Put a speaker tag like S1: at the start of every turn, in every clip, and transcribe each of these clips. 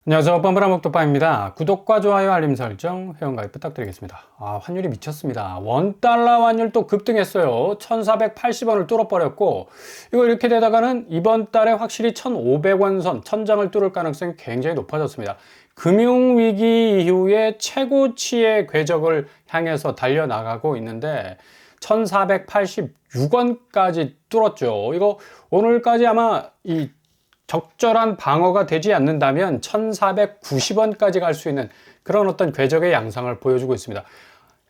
S1: 안녕하세요. 뻔뻔한목도빠입니다. 구독과 좋아요, 알림 설정, 회원가입 부탁드리겠습니다. 환율이 미쳤습니다. 원달러 환율 또 급등했어요. 1480원을 뚫어버렸고, 이거 이렇게 되다가는 이번 달에 확실히 1500원 선, 천장을 뚫을 가능성이 굉장히 높아졌습니다. 금융위기 이후에 최고치의 궤적을 향해서 달려나가고 있는데, 1486원까지 뚫었죠. 이거 오늘까지 아마 적절한 방어가 되지 않는다면 1490원까지 갈 수 있는 그런 어떤 궤적의 양상을 보여주고 있습니다.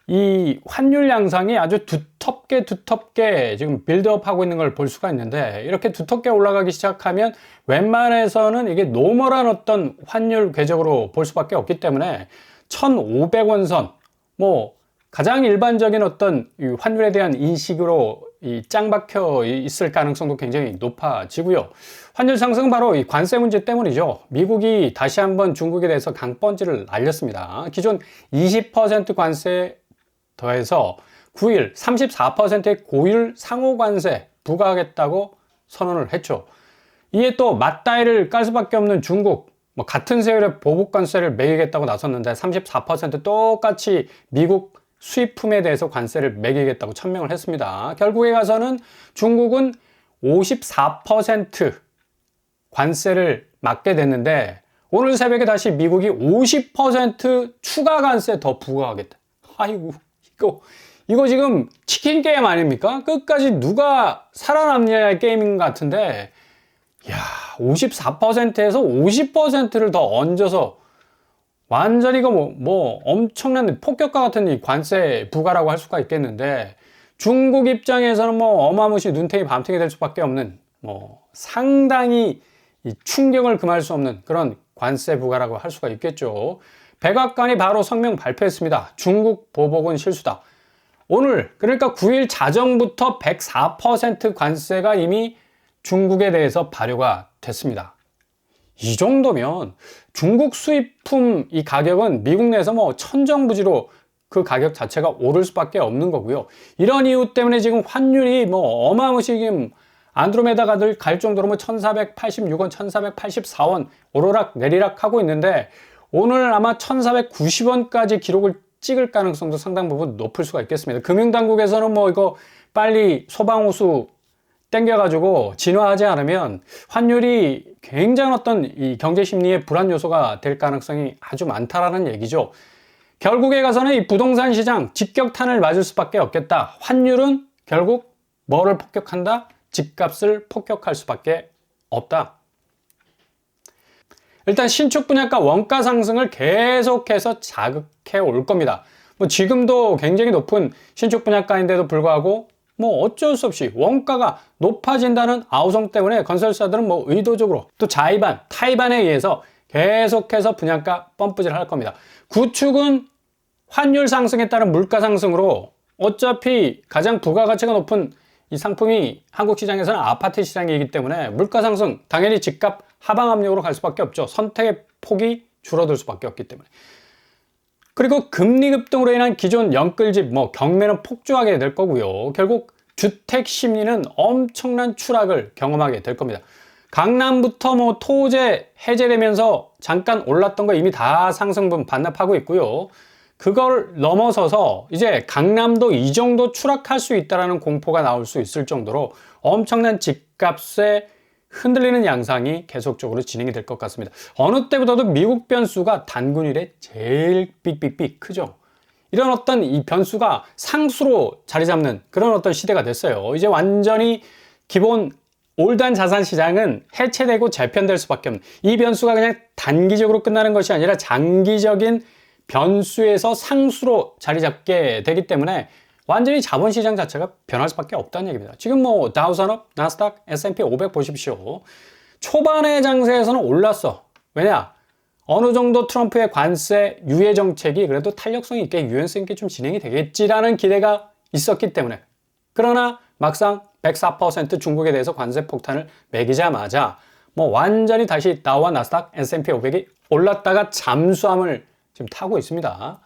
S1: 이 환율 양상이 아주 두텁게 지금 빌드업 하고 있는 걸 볼 수가 있는데, 이렇게 두텁게 올라가기 시작하면 웬만해서는 이게 노멀한 어떤 환율 궤적으로 볼 수밖에 없기 때문에 1500원 선, 가장 일반적인 어떤 환율에 대한 인식으로 짱 박혀 있을 가능성도 굉장히 높아지고요. 환율 상승은 바로 이 관세 문제 때문이죠. 미국이 다시 한번 중국에 대해서 강번지를 날렸습니다. 기존 20% 관세 더해서 9일 34%의 고율 상호 관세 부과하겠다고 선언을 했죠. 이에 또 맞다이를 깔 수밖에 없는 중국, 같은 세율의 보복 관세를 매기겠다고 나섰는데 34% 똑같이 미국 수입품에 대해서 관세를 매기겠다고 천명을 했습니다. 결국에 가서는 중국은 54% 관세를 맞게 됐는데, 오늘 새벽에 다시 미국이 50% 추가 관세 더 부과하겠다. 아이고, 이거 지금 치킨 게임 아닙니까? 끝까지 누가 살아남냐의 게임인 것 같은데, 54%에서 50%를 더 얹어서 완전히 이거 엄청난 폭격과 같은 이 관세 부과라고 할 수가 있겠는데, 중국 입장에서는 어마무시 눈탱이 밤탱이 될 수밖에 없는 상당히 이 충격을 금할 수 없는 그런 관세 부과라고 할 수가 있겠죠. 백악관이 바로 성명 발표했습니다. 중국 보복은 실수다. 오늘 그러니까 9일 자정부터 104% 관세가 이미 중국에 대해서 발효가 됐습니다. 이 정도면 중국 수입품 이 가격은 미국 내에서 천정부지로 그 가격 자체가 오를 수밖에 없는 거고요. 이런 이유 때문에 지금 환율이 어마무시 지금 안드로메다가 갈 정도로 1486원, 1484원 오르락 내리락 하고 있는데, 오늘 아마 1490원까지 기록을 찍을 가능성도 상당 부분 높을 수가 있겠습니다. 금융당국에서는 이거 빨리 소방호수 땡겨가지고 진화하지 않으면 환율이 굉장한 어떤 이 경제 심리의 불안 요소가 될 가능성이 아주 많다라는 얘기죠. 결국에 가서는 이 부동산 시장 직격탄을 맞을 수밖에 없겠다. 환율은 결국 뭐를 폭격한다? 집값을 폭격할 수밖에 없다. 일단 신축 분양가 원가 상승을 계속해서 자극해 올 겁니다. 지금도 굉장히 높은 신축 분양가인데도 불구하고 어쩔 수 없이 원가가 높아진다는 아우성 때문에 건설사들은 의도적으로 또 자의반, 타의반에 의해서 계속해서 분양가 펌프질 할 겁니다. 구축은 환율 상승에 따른 물가 상승으로 어차피 가장 부가가치가 높은 이 상품이 한국 시장에서는 아파트 시장이기 때문에 물가 상승, 당연히 집값 하방 압력으로 갈 수밖에 없죠. 선택의 폭이 줄어들 수밖에 없기 때문에. 그리고 금리 급등으로 인한 기존 연끌집 경매는 폭주하게 될 거고요. 결국 주택 심리는 엄청난 추락을 경험하게 될 겁니다. 강남부터 토제 해제되면서 잠깐 올랐던 거 이미 다 상승분 반납하고 있고요. 그걸 넘어서서 이제 강남도 이 정도 추락할 수 있다는 공포가 나올 수 있을 정도로 엄청난 집값에 흔들리는 양상이 계속적으로 진행이 될 것 같습니다. 어느 때보다도 미국 변수가 단군 이래 제일 삑삑삑 크죠. 이런 어떤 이 변수가 상수로 자리 잡는 그런 어떤 시대가 됐어요. 이제 완전히 기본 올드한 자산 시장은 해체되고 재편될 수밖에 없는, 이 변수가 그냥 단기적으로 끝나는 것이 아니라 장기적인 변수에서 상수로 자리 잡게 되기 때문에 완전히 자본시장 자체가 변할 수밖에 없다는 얘기입니다. 지금 다우산업, 나스닥, S&P 500 보십시오. 초반의 장세에서는 올랐어. 왜냐? 어느 정도 트럼프의 관세 유예 정책이 그래도 탄력성이 있게, 유연성 있게 좀 진행이 되겠지라는 기대가 있었기 때문에. 그러나 막상 104% 중국에 대해서 관세 폭탄을 매기자마자 완전히 다시 다우와 나스닥, S&P 500이 올랐다가 잠수함을 지금 타고 있습니다.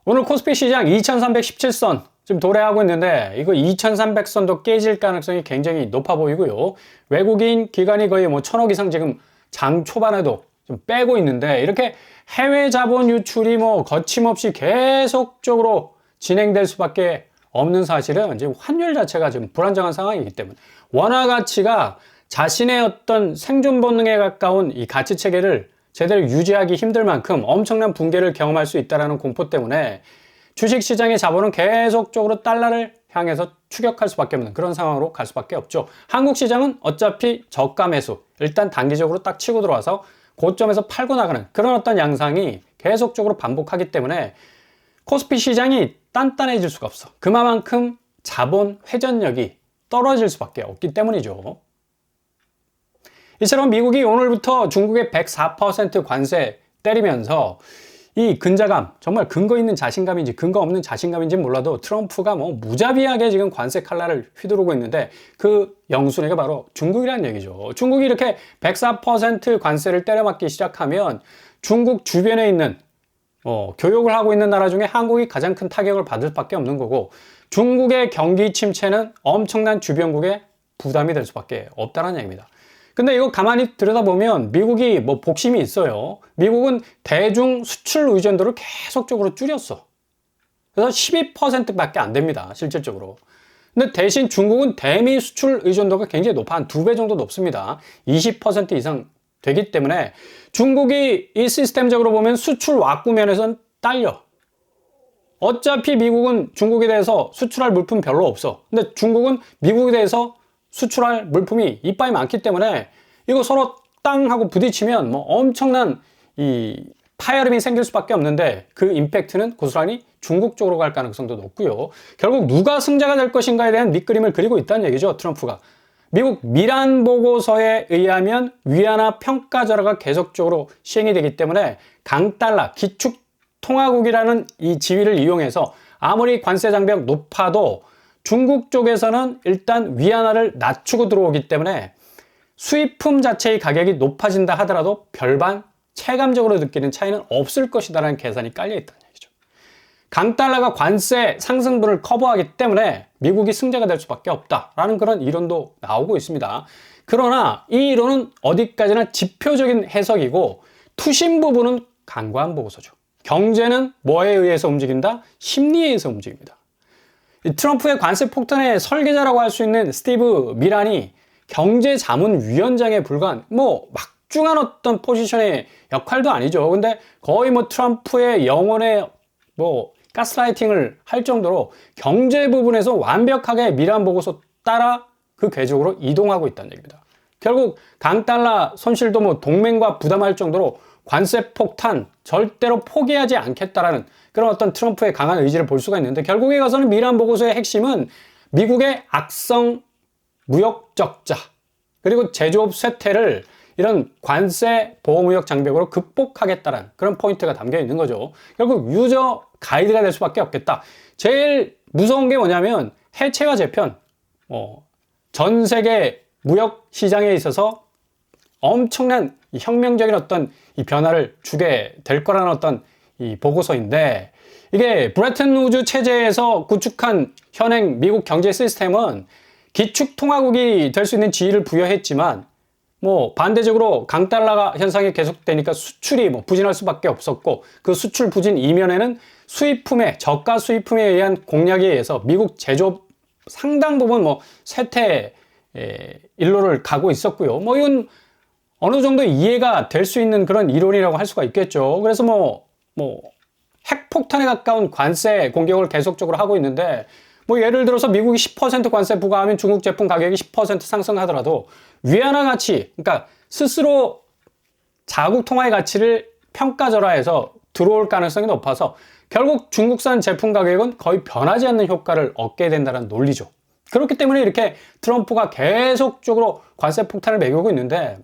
S1: 오늘 코스피 시장 2317선 지금 도래하고 있는데, 이거 2300선도 깨질 가능성이 굉장히 높아 보이고요. 외국인 기관이 거의 1000억 이상 지금 장 초반에도 좀 빼고 있는데, 이렇게 해외 자본 유출이 뭐 거침없이 계속적으로 진행될 수밖에 없는 사실은 지금 환율 자체가 지금 불안정한 상황이기 때문에, 원화 가치가 자신의 어떤 생존 본능에 가까운 이 가치 체계를 제대로 유지하기 힘들 만큼 엄청난 붕괴를 경험할 수 있다는 공포 때문에 주식시장의 자본은 계속적으로 달러를 향해서 추격할 수밖에 없는 그런 상황으로 갈 수밖에 없죠. 한국 시장은 어차피 저가 매수, 일단 단기적으로 딱 치고 들어와서 고점에서 팔고 나가는 그런 어떤 양상이 계속적으로 반복하기 때문에 코스피 시장이 단단해질 수가 없어. 그만큼 자본 회전력이 떨어질 수밖에 없기 때문이죠. 이처럼 미국이 오늘부터 중국에 104% 관세 때리면서 이 근자감, 정말 근거 있는 자신감인지 근거 없는 자신감인지 몰라도 트럼프가 뭐 무자비하게 지금 관세 칼날을 휘두르고 있는데, 그 영순위가 바로 중국이라는 얘기죠. 중국이 이렇게 104% 관세를 때려맞기 시작하면 중국 주변에 있는 교역을 하고 있는 나라 중에 한국이 가장 큰 타격을 받을 수밖에 없는 거고, 중국의 경기 침체는 엄청난 주변국에 부담이 될 수밖에 없다는 얘기입니다. 근데 이거 가만히 들여다보면 미국이 뭐 복심이 있어요. 미국은 대중 수출 의존도를 계속적으로 줄였어. 그래서 12%밖에 안 됩니다, 실질적으로. 근데 대신 중국은 대미 수출 의존도가 굉장히 높아. 한 2배 정도 높습니다. 20% 이상 되기 때문에 중국이 이 시스템적으로 보면 수출 와꾸 면에서는 딸려. 어차피 미국은 중국에 대해서 수출할 물품 별로 없어. 근데 중국은 미국에 대해서 수출할 물품이 이빠이 많기 때문에 이거 서로 땅 하고 부딪히면 뭐 엄청난 이 파열음이 생길 수밖에 없는데, 그 임팩트는 고스란히 중국 쪽으로 갈 가능성도 높고요. 결국 누가 승자가 될 것인가에 대한 밑그림을 그리고 있다는 얘기죠, 트럼프가. 미국 미란 보고서에 의하면 위안화 평가절하가 계속적으로 시행이 되기 때문에 강달러 기축통화국이라는 이 지위를 이용해서 아무리 관세 장벽 높아도 중국 쪽에서는 일단 위안화를 낮추고 들어오기 때문에 수입품 자체의 가격이 높아진다 하더라도 별반 체감적으로 느끼는 차이는 없을 것이다라는 계산이 깔려 있다는 얘기죠. 강달러가 관세 상승분을 커버하기 때문에 미국이 승자가 될 수밖에 없다라는 그런 이론도 나오고 있습니다. 그러나 이 이론은 어디까지나 지표적인 해석이고, 투심 부분은 강구한 보고서죠. 경제는 뭐에 의해서 움직인다? 심리에 의해서 움직입니다. 트럼프의 관세 폭탄의 설계자라고 할 수 있는 스티브 미란이 경제자문위원장에 불과한 뭐 막중한 어떤 포지션의 역할도 아니죠. 근데 거의 뭐 트럼프의 영혼의 뭐 가스라이팅을 할 정도로 경제 부분에서 완벽하게 미란 보고서 따라 그 궤적으로 이동하고 있다는 얘기입니다. 결국 강달러 손실도 뭐 동맹과 부담할 정도로 관세 폭탄 절대로 포기하지 않겠다라는 그런 어떤 트럼프의 강한 의지를 볼 수가 있는데, 결국에 가서는 미란 보고서의 핵심은 미국의 악성 무역 적자 그리고 제조업 쇠퇴를 이런 관세 보호무역 장벽으로 극복하겠다는 그런 포인트가 담겨 있는 거죠. 결국 유저 가이드가 될 수밖에 없겠다. 제일 무서운 게 뭐냐면 해체와 재편, 전 세계 무역 시장에 있어서 엄청난 혁명적인 어떤 이 변화를 주게 될 거라는 어떤 이 보고서인데, 이게 브레튼 우즈 체제에서 구축한 현행 미국 경제 시스템은 기축통화국이 될 수 있는 지위를 부여했지만, 뭐 반대적으로 강달러가 현상이 계속되니까 수출이 뭐 부진할 수밖에 없었고, 그 수출 부진 이면에는 수입품의 저가 수입품에 의한 공략에 의해서 미국 제조업 상당 부분 뭐 쇠퇴 일로를 가고 있었고요. 뭐 이건 어느 정도 이해가 될 수 있는 그런 이론이라고 할 수가 있겠죠. 그래서 뭐 핵폭탄에 가까운 관세 공격을 계속적으로 하고 있는데, 뭐 예를 들어서 미국이 10% 관세 부과하면 중국 제품 가격이 10% 상승하더라도 위안화 가치, 그러니까 스스로 자국 통화의 가치를 평가절하해서 들어올 가능성이 높아서 결국 중국산 제품 가격은 거의 변하지 않는 효과를 얻게 된다는 논리죠. 그렇기 때문에 이렇게 트럼프가 계속적으로 관세 폭탄을 매기고 있는데,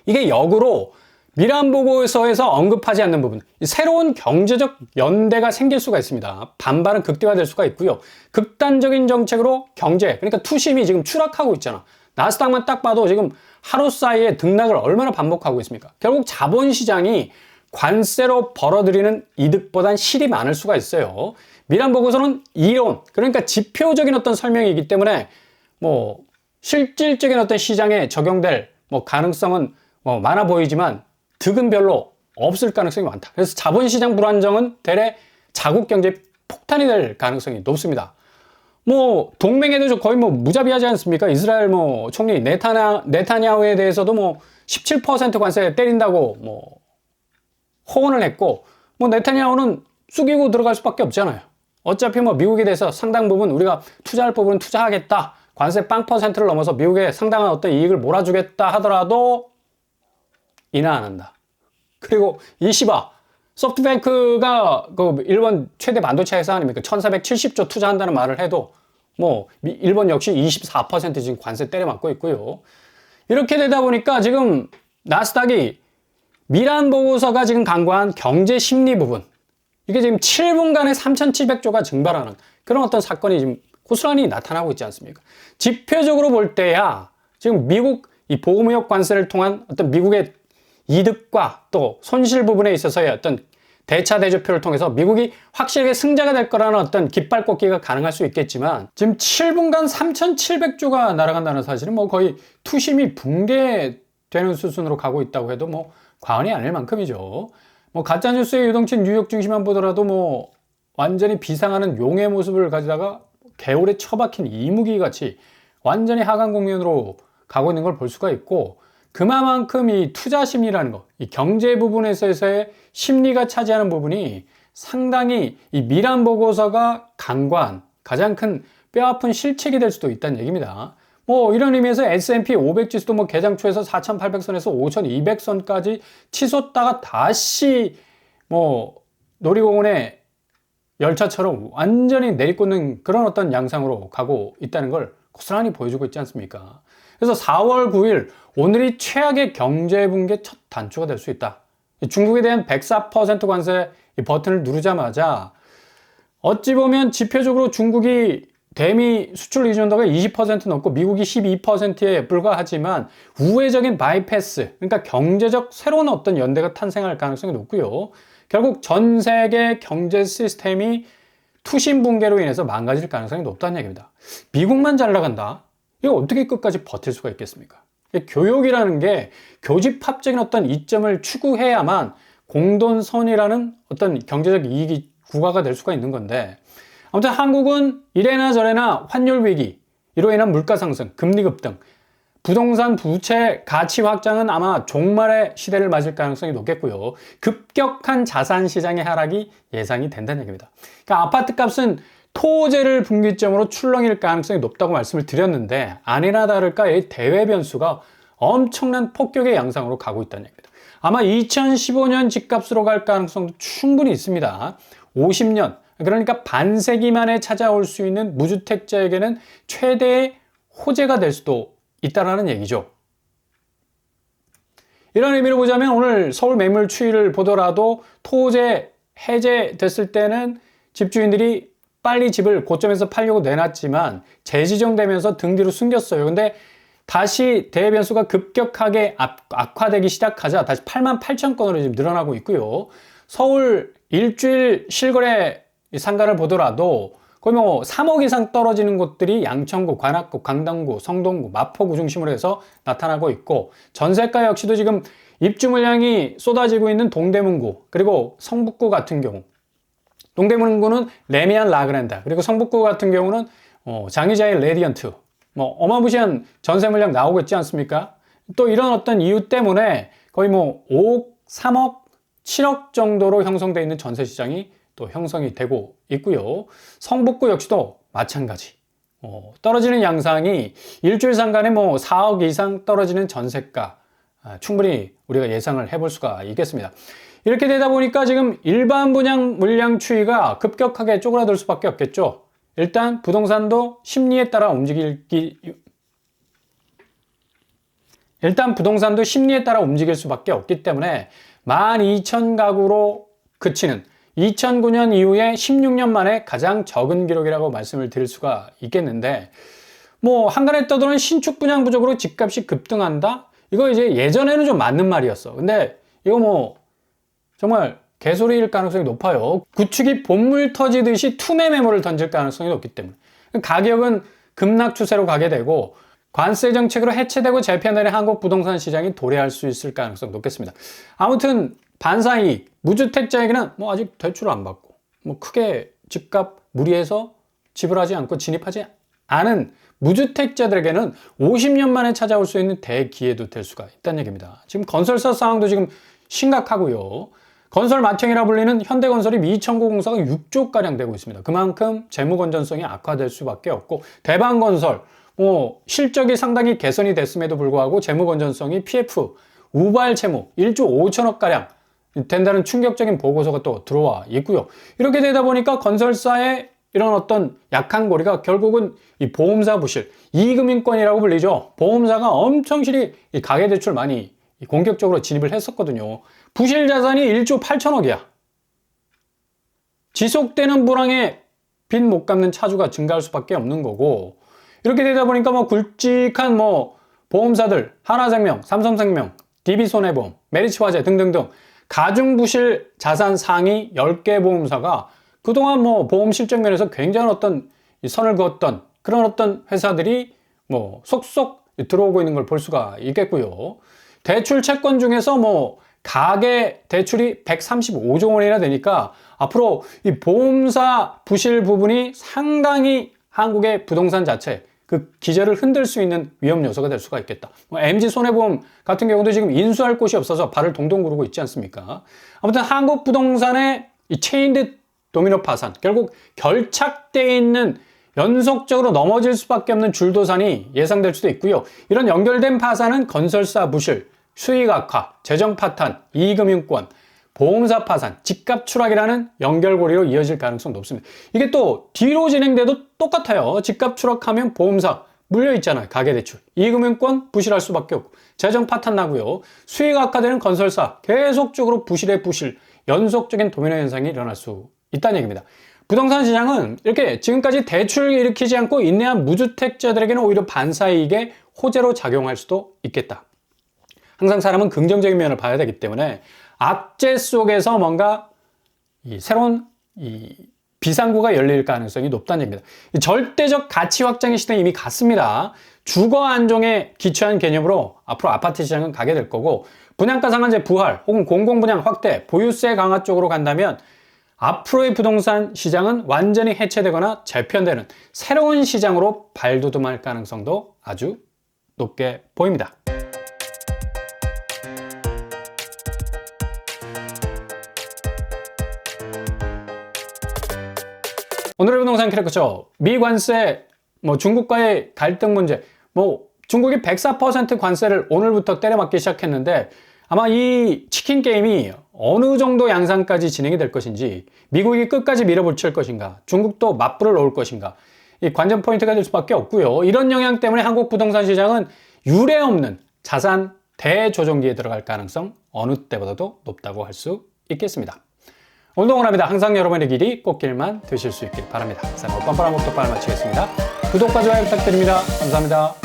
S1: 이게 역으로 미란 보고서에서 언급하지 않는 부분, 새로운 경제적 연대가 생길 수가 있습니다. 반발은 극대화될 수가 있고요. 극단적인 정책으로 경제, 그러니까 투심이 지금 추락하고 있잖아. 나스닥만 딱 봐도 지금 하루 사이에 등락을 얼마나 반복하고 있습니까? 결국 자본시장이 관세로 벌어들이는 이득보단 실이 많을 수가 있어요. 미란 보고서는 이론, 그러니까 지표적인 어떤 설명이기 때문에 뭐 실질적인 어떤 시장에 적용될 뭐 가능성은 뭐 많아 보이지만, 득은 별로 없을 가능성이 많다. 그래서 자본시장 불안정은 대래 자국 경제 폭탄이 될 가능성이 높습니다. 뭐 동맹에도 거의 뭐 무자비하지 않습니까? 이스라엘 뭐 총리 네타냐후에 대해서도 뭐 17% 관세 때린다고 뭐 호언을 했고, 뭐 네타냐후는 숙이고 들어갈 수밖에 없잖아요. 어차피 뭐 미국에 대해서 상당 부분 우리가 투자할 부분은 투자하겠다, 관세 0%를 넘어서 미국에 상당한 어떤 이익을 몰아주겠다 하더라도 인하 안 한다. 그리고 이시바 소프트뱅크가 그 일본 최대 반도체 회사 아닙니까? 1470조 투자한다는 말을 해도 뭐 일본 역시 24% 지금 관세 때려맞고 있고요. 이렇게 되다 보니까 지금 나스닥이 미란 보고서가 지금 강구한 경제 심리 부분, 이게 지금 7분간에 3,700조가 증발하는 그런 어떤 사건이 지금 고스란히 나타나고 있지 않습니까? 지표적으로 볼 때야 지금 미국 이 보호무역 관세를 통한 어떤 미국의 이득과 또 손실 부분에 있어서의 어떤 대차 대조표를 통해서 미국이 확실하게 승자가 될 거라는 어떤 깃발 꽂기가 가능할 수 있겠지만, 지금 7분간 3,700조가 날아간다는 사실은 뭐 거의 투심이 붕괴되는 수준으로 가고 있다고 해도 뭐 과언이 아닐 만큼이죠. 뭐 가짜뉴스에 유동친 뉴욕 증시만 보더라도 뭐 완전히 비상하는 용의 모습을 가지다가 개울에 처박힌 이무기 같이 완전히 하강 국면으로 가고 있는 걸 볼 수가 있고, 그만큼 이 투자 심리라는 거, 이 경제 부분에서의 심리가 차지하는 부분이 상당히 이 미란 보고서가 강구한 가장 큰 뼈아픈 실책이 될 수도 있다는 얘기입니다. 뭐 이런 의미에서 S&P 500 지수도 뭐 개장 초에서 4,800선에서 5,200선까지 치솟다가 다시 뭐 놀이공원의 열차처럼 완전히 내리꽂는 그런 어떤 양상으로 가고 있다는 걸 고스란히 보여주고 있지 않습니까? 그래서 4월 9일 오늘이 최악의 경제 붕괴 첫 단추가 될 수 있다. 중국에 대한 104% 관세 버튼을 누르자마자 어찌 보면 지표적으로 중국이 대미 수출 의존도가 20% 넘고 미국이 12%에 불과하지만 우회적인 바이패스, 그러니까 경제적 새로운 어떤 연대가 탄생할 가능성이 높고요. 결국 전 세계 경제 시스템이 투신 붕괴로 인해서 망가질 가능성이 높다는 얘기입니다. 미국만 잘 나간다? 이거 어떻게 끝까지 버틸 수가 있겠습니까? 교육이라는 게 교집합적인 어떤 이점을 추구해야만 공돈선이라는 어떤 경제적 이익이 구가가 될 수가 있는 건데, 아무튼 한국은 이래나 저래나 환율 위기, 이로 인한 물가 상승, 금리 급등, 부동산 부채 가치 확장은 아마 종말의 시대를 맞을 가능성이 높겠고요. 급격한 자산 시장의 하락이 예상이 된다는 얘기입니다. 그러니까 아파트 값은 토제를 분기점으로 출렁일 가능성이 높다고 말씀을 드렸는데, 아니나 다를까 이 대외 변수가 엄청난 폭격의 양상으로 가고 있다는 얘기입니다. 아마 2015년 집값으로 갈 가능성도 충분히 있습니다. 50년, 그러니까 반세기 만에 찾아올 수 있는 무주택자에게는 최대의 호재가 될 수도 있다는 얘기죠. 이런 의미로 보자면 오늘 서울 매물 추이를 보더라도 토제 해제됐을 때는 집주인들이 빨리 집을 고점에서 팔려고 내놨지만 재지정되면서 등 뒤로 숨겼어요. 근데 다시 대변수가 급격하게 악화되기 시작하자 다시 88,000건으로 지금 늘어나고 있고요. 서울 일주일 실거래 상가를 보더라도 거의 뭐 3억 이상 떨어지는 곳들이 양천구, 관악구, 강남구, 성동구, 마포구 중심으로 해서 나타나고 있고, 전세가 역시도 지금 입주 물량이 쏟아지고 있는 동대문구, 그리고 성북구 같은 경우, 동대문구는 레미안 라그랜다, 그리고 성북구 같은 경우는 장의자의 레디언트, 뭐 어마무시한 전세 물량 나오고 있지 않습니까? 또 이런 어떤 이유 때문에 거의 뭐 5억, 3억, 7억 정도로 형성되어 있는 전세 시장이 또 형성이 되고 있고요. 성북구 역시도 마찬가지. 떨어지는 양상이 일주일 상간에 뭐 4억 이상 떨어지는 전세가 충분히 우리가 예상을 해볼 수가 있겠습니다. 이렇게 되다 보니까 지금 일반 분양 물량 추이가 급격하게 쪼그라들 수밖에 없겠죠. 일단 부동산도 심리에 따라 움직일 수밖에 없기 때문에 12,000가구로 그치는 2009년 이후에 16년 만에 가장 적은 기록이라고 말씀을 드릴 수가 있겠는데, 뭐 한간에 떠도는 신축 분양 부족으로 집값이 급등한다? 이거 이제 예전에는 좀 맞는 말이었어. 근데 이거 뭐 정말 개소리일 가능성이 높아요. 구축이 본물 터지듯이 투매 매물을 던질 가능성이 높기 때문에 가격은 급락 추세로 가게 되고, 관세 정책으로 해체되고 재편되는 한국 부동산 시장이 도래할 수 있을 가능성 높겠습니다. 아무튼 반사이익, 무주택자에게는 뭐 아직 대출을 안 받고 뭐 크게 집값 무리해서 지불하지 않고 진입하지 않은 무주택자들에게는 50년 만에 찾아올 수 있는 대기회도 될 수가 있다는 얘기입니다. 지금 건설사 상황도 지금 심각하고요. 건설 맏형이라 불리는 현대건설이 미청구 공사가 6조가량 되고 있습니다. 그만큼 재무 건전성이 악화될 수밖에 없고 대방건설 실적이 상당히 개선이 됐음에도 불구하고 재무 건전성이 PF 우발 채무 1조 5천억가량 된다는 충격적인 보고서가 또 들어와 있고요. 이렇게 되다 보니까 건설사의 이런 어떤 약한 고리가 결국은 이 보험사 부실, 이금융권이라고 불리죠. 보험사가 엄청 실이 이 가계대출 많이 공격적으로 진입을 했었거든요. 부실 자산이 1조 8천억이야. 지속되는 불황에 빚 못 갚는 차주가 증가할 수밖에 없는 거고, 이렇게 되다 보니까 뭐 굵직한 보험사들, 하나생명, 삼성생명, DB손해보험, 메리츠화재 등등등 가중부실 자산 상위 10개 보험사가 그동안 보험 실적 면에서 굉장한 어떤 선을 그었던 그런 어떤 회사들이 속속 들어오고 있는 걸 볼 수가 있겠고요. 대출 채권 중에서 가계 대출이 135조 원이나 되니까 앞으로 이 보험사 부실 부분이 상당히 한국의 부동산 자체 그 기저를 흔들 수 있는 위험 요소가 될 수가 있겠다. MG손해보험 같은 경우도 지금 인수할 곳이 없어서 발을 동동 구르고 있지 않습니까? 아무튼 한국 부동산의 이 체인드 도미노 파산, 결국 결착되어 있는 연속적으로 넘어질 수밖에 없는 줄도산이 예상될 수도 있고요. 이런 연결된 파산은 건설사 부실, 수익 악화, 재정 파탄, 이금융권, 보험사 파산, 집값 추락이라는 연결고리로 이어질 가능성이 높습니다. 이게 또 뒤로 진행돼도 똑같아요. 집값 추락하면 보험사 물려있잖아요. 가계대출. 이금융권 부실할 수밖에 없고 재정 파탄 나고요. 수익 악화되는 건설사 계속적으로 부실의 부실, 연속적인 도미노 현상이 일어날 수 있다는 얘기입니다. 부동산 시장은 이렇게 지금까지 대출을 일으키지 않고 인내한 무주택자들에게는 오히려 반사이익의 호재로 작용할 수도 있겠다. 항상 사람은 긍정적인 면을 봐야 되기 때문에 악재 속에서 뭔가 새로운 비상구가 열릴 가능성이 높다는 얘기입니다. 절대적 가치 확장의 시대는 이미 갔습니다. 주거 안정에 기초한 개념으로 앞으로 아파트 시장은 가게 될 거고, 분양가 상한제 부활 혹은 공공분양 확대, 보유세 강화 쪽으로 간다면 앞으로의 부동산 시장은 완전히 해체되거나 재편되는 새로운 시장으로 발돋움할 가능성도 아주 높게 보입니다. 오늘의 부동산 캐릭터죠. 미관세, 중국과의 갈등 문제, 중국이 104% 관세를 오늘부터 때려맞기 시작했는데 아마 이 치킨 게임이 어느 정도 양상까지 진행이 될 것인지, 미국이 끝까지 밀어붙일 것인가, 중국도 맞불을 놓을 것인가, 이 관전 포인트가 될 수밖에 없고요. 이런 영향 때문에 한국 부동산 시장은 유례 없는 자산 대조정기에 들어갈 가능성 어느 때보다도 높다고 할 수 있겠습니다. 오늘도 응원합니다. 항상 여러분의 길이 꽃길만 되실 수 있길 바랍니다. 자, 뻔뻔한 목독발 마치겠습니다. 구독과 좋아요 부탁드립니다. 감사합니다.